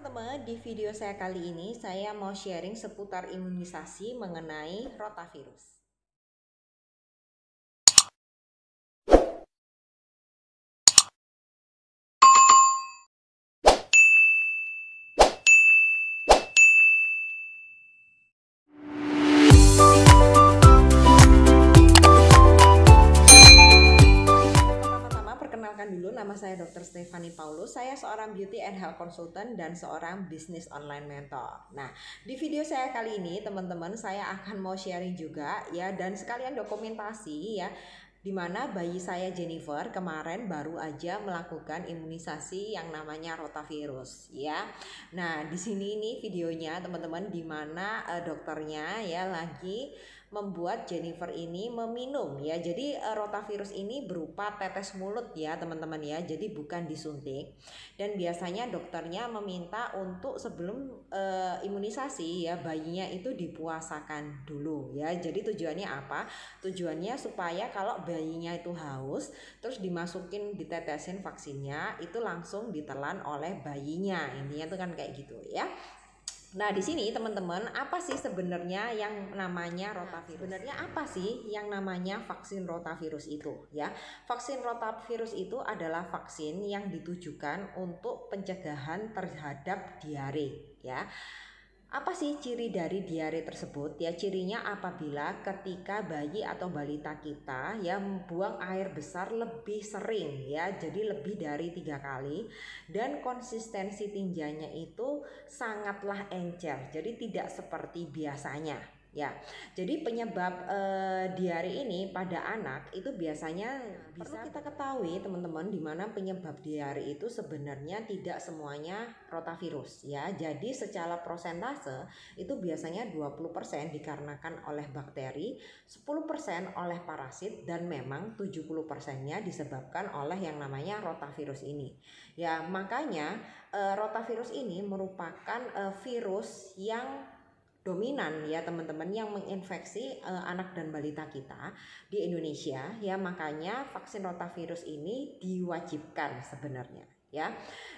teman-teman, di video saya kali ini saya mau sharing seputar imunisasi mengenai rotavirus. Dulu nama saya Dr. Stephanie Paulus. Saya seorang beauty and health consultant dan seorang business online mentor. Nah, di video saya kali ini teman-teman saya akan mau sharing juga ya, dan sekalian dokumentasi ya, dimana bayi saya Jennifer kemarin baru aja melakukan imunisasi yang namanya rotavirus ya. Nah, di sini nih videonya teman-teman, dimana dokternya ya lagi membuat Jennifer ini meminum ya. Jadi rotavirus ini berupa tetes mulut ya teman-teman ya. Jadi bukan disuntik. Dan biasanya dokternya meminta untuk sebelum imunisasi ya, bayinya itu dipuasakan dulu ya. Jadi tujuannya apa? Tujuannya supaya kalau bayinya itu haus, terus dimasukin, ditetesin vaksinnya, itu langsung ditelan oleh bayinya. Intinya tuh kan kayak gitu ya. Nah, di sini teman-teman, apa sih sebenarnya yang namanya rotavirus? Sebenarnya apa sih yang namanya vaksin rotavirus itu ya? Vaksin rotavirus itu adalah vaksin yang ditujukan untuk pencegahan terhadap diare ya. Apa sih ciri dari diare tersebut? Ya, cirinya apabila ketika bayi atau balita kita ya buang air besar lebih sering ya, jadi lebih dari 3 kali, dan konsistensi tinjanya itu sangatlah encer, jadi tidak seperti biasanya. Ya, jadi penyebab diare ini pada anak itu biasanya perlu kita ketahui teman-teman, di mana penyebab diare itu sebenarnya tidak semuanya rotavirus ya. Jadi secara prosentase itu biasanya 20% dikarenakan oleh bakteri, 10% oleh parasit, dan memang 70%-nya disebabkan oleh yang namanya rotavirus ini. Ya, makanya rotavirus ini merupakan virus yang dominan ya teman-teman, yang menginfeksi anak dan balita kita di Indonesia ya. Makanya vaksin rotavirus ini diwajibkan sebenarnya ya.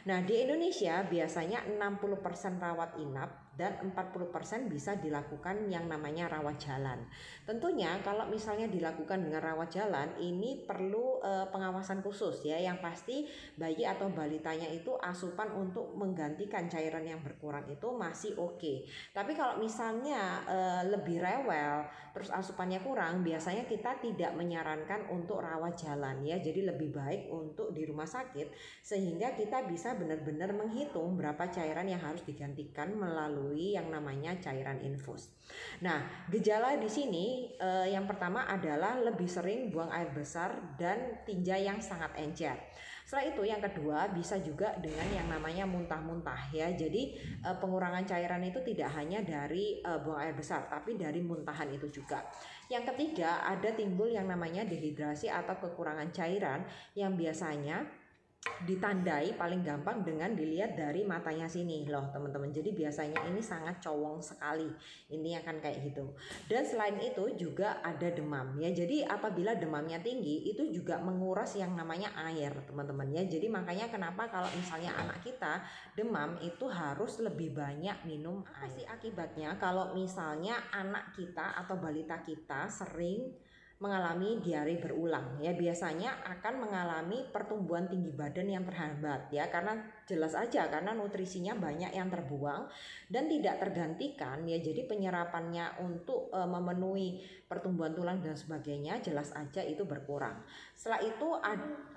Nah, di Indonesia biasanya 60% rawat inap dan 40% bisa dilakukan yang namanya rawat jalan. Tentunya kalau misalnya dilakukan dengan rawat jalan ini perlu pengawasan khusus ya. Yang pasti bayi atau balitanya itu asupan untuk menggantikan cairan yang berkurang itu masih oke. Tapi kalau misalnya lebih rewel terus asupannya kurang, biasanya kita tidak menyarankan untuk rawat jalan ya. Jadi lebih baik untuk di rumah sakit, sehingga kita bisa benar-benar menghitung berapa cairan yang harus digantikan melalui yang namanya cairan infus. Nah, gejala di sini yang pertama adalah lebih sering buang air besar dan tinja yang sangat encer. Setelah itu yang kedua bisa juga dengan yang namanya muntah-muntah ya. Jadi pengurangan cairan itu tidak hanya dari buang air besar, tapi dari muntahan itu juga. Yang ketiga ada timbul yang namanya dehidrasi atau kekurangan cairan, yang biasanya ditandai paling gampang dengan dilihat dari matanya sini loh teman-teman. Jadi biasanya ini sangat cowong sekali, ini akan kayak gitu. Dan selain itu juga ada demam ya. Jadi apabila demamnya tinggi itu juga menguras yang namanya air teman-teman ya. Jadi makanya kenapa kalau misalnya anak kita demam itu harus lebih banyak minum air. Apa sih akibatnya kalau misalnya anak kita atau balita kita sering mengalami diare berulang ya? Biasanya akan mengalami pertumbuhan tinggi badan yang terhambat ya, karena jelas aja karena nutrisinya banyak yang terbuang dan tidak tergantikan ya. Jadi penyerapannya untuk memenuhi pertumbuhan tulang dan sebagainya jelas aja itu berkurang. Setelah itu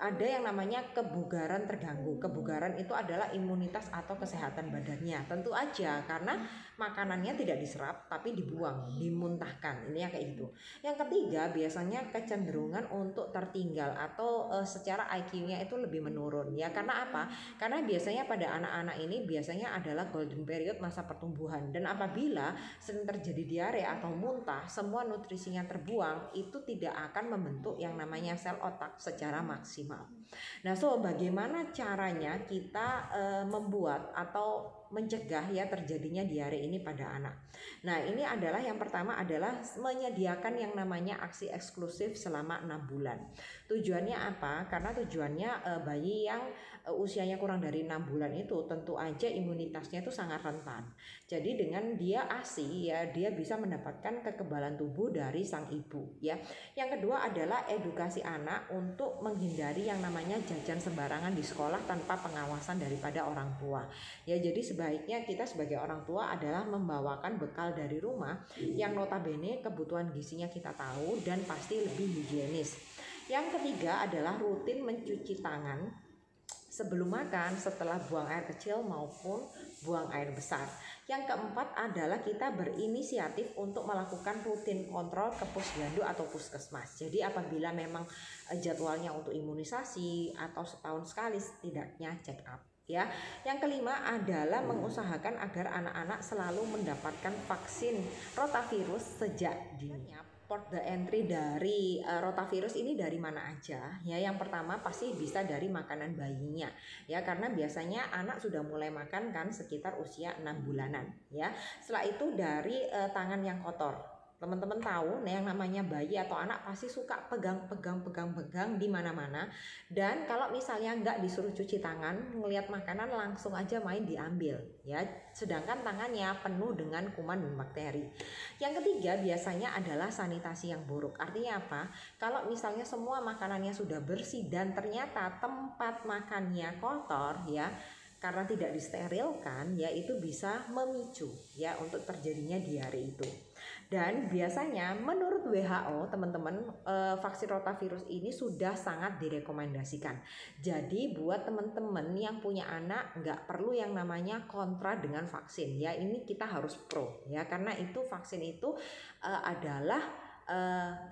ada yang namanya kebugaran terganggu. Kebugaran itu adalah imunitas atau kesehatan badannya. Tentu aja karena makanannya tidak diserap tapi dibuang, dimuntahkan. Ini yang kayak gitu. Yang ketiga biasanya kecenderungan untuk tertinggal atau secara IQ-nya itu lebih menurun ya. Karena apa? Karena biasanya pada anak-anak ini biasanya adalah golden period masa pertumbuhan, dan apabila sering terjadi diare atau muntah, semua nutrisinya terbuang, itu tidak akan membentuk yang namanya sel otak secara maksimal. Nah, bagaimana caranya kita membuat atau mencegah ya terjadinya diare ini pada anak? Nah, ini adalah yang pertama adalah menyediakan yang namanya aksi eksklusif selama 6 bulan. Tujuannya apa? Karena tujuannya bayi yang usianya kurang dari 6 bulan itu tentu aja imunitasnya itu sangat rentan. Jadi dengan dia ASI ya, dia bisa mendapatkan kekebalan tubuh dari sang ibu ya. Yang kedua adalah edukasi anak untuk menghindari yang namanya jajan sembarangan di sekolah tanpa pengawasan daripada orang tua. Ya, jadi sebaiknya kita sebagai orang tua adalah membawakan bekal dari rumah yang notabene kebutuhan gizinya kita tahu dan pasti lebih higienis. Yang ketiga adalah rutin mencuci tangan sebelum makan, setelah buang air kecil maupun buang air besar. Yang keempat adalah kita berinisiatif untuk melakukan rutin kontrol ke Posyandu atau puskesmas. Jadi apabila memang jadwalnya untuk imunisasi atau setahun sekali setidaknya check up. Ya, yang kelima adalah mengusahakan agar anak-anak selalu mendapatkan vaksin rotavirus sejak dini. Port the entry dari rotavirus ini dari mana aja ya? Yang pertama pasti bisa dari makanan bayinya ya, karena biasanya anak sudah mulai makan kan sekitar usia 6 bulanan ya. Setelah itu dari tangan yang kotor. Teman-teman tahu, nah yang namanya bayi atau anak pasti suka pegang di mana-mana. Dan kalau misalnya nggak disuruh cuci tangan, ngelihat makanan langsung aja main diambil ya. Sedangkan tangannya penuh dengan kuman dan bakteri. Yang ketiga biasanya adalah sanitasi yang buruk. Artinya apa? Kalau misalnya semua makanannya sudah bersih dan ternyata tempat makannya kotor ya, karena tidak disterilkan ya, itu bisa memicu ya untuk terjadinya diare itu. Dan biasanya menurut WHO teman-teman, vaksin rotavirus ini sudah sangat direkomendasikan. Jadi buat teman-teman yang punya anak nggak perlu yang namanya kontra dengan vaksin ya, ini kita harus pro ya, karena itu vaksin itu adalah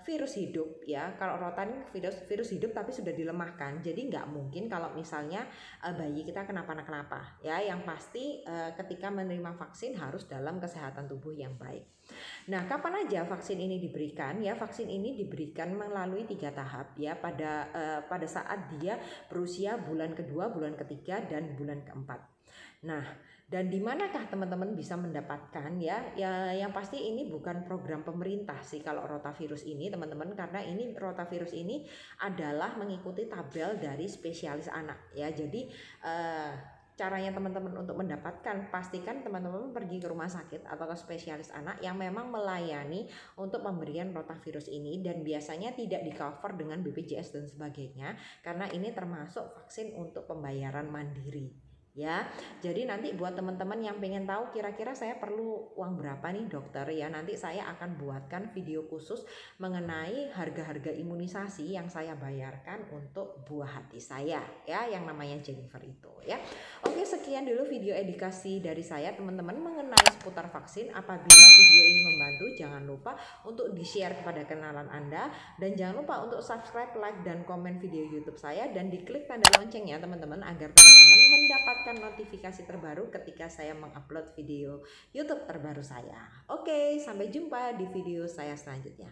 virus hidup ya. Kalau rotan virus hidup tapi sudah dilemahkan, jadi nggak mungkin kalau misalnya bayi kita kenapa-napa ya. Yang pasti ketika menerima vaksin harus dalam kesehatan tubuh yang baik. Nah, kapan aja vaksin ini diberikan ya? Vaksin ini diberikan melalui 3 tahap ya, pada saat dia berusia bulan kedua, bulan ketiga, dan bulan keempat. Nah, dan di manakah teman-teman bisa mendapatkan ya? Ya, yang pasti ini bukan program pemerintah sih kalau rotavirus ini teman-teman, karena ini rotavirus ini adalah mengikuti tabel dari spesialis anak ya. Jadi caranya teman-teman untuk mendapatkan, pastikan teman-teman pergi ke rumah sakit atau ke spesialis anak yang memang melayani untuk pemberian rotavirus ini, dan biasanya tidak di cover dengan BPJS dan sebagainya, karena ini termasuk vaksin untuk pembayaran mandiri ya. Jadi nanti buat teman-teman yang pengen tahu kira-kira saya perlu uang berapa nih dokter ya, nanti saya akan buatkan video khusus mengenai harga-harga imunisasi yang saya bayarkan untuk buah hati saya ya, yang namanya Jennifer itu ya. Oke, sekian dulu video edukasi dari saya teman-teman mengenai seputar vaksin. Apabila video ini membantu, jangan lupa untuk di-share kepada kenalan Anda, dan jangan lupa untuk subscribe, like, dan komen video YouTube saya, dan diklik tanda loncengnya teman-teman agar teman-teman mendapatkan notifikasi terbaru ketika saya mengupload video YouTube terbaru saya. Oke, sampai jumpa di video saya selanjutnya.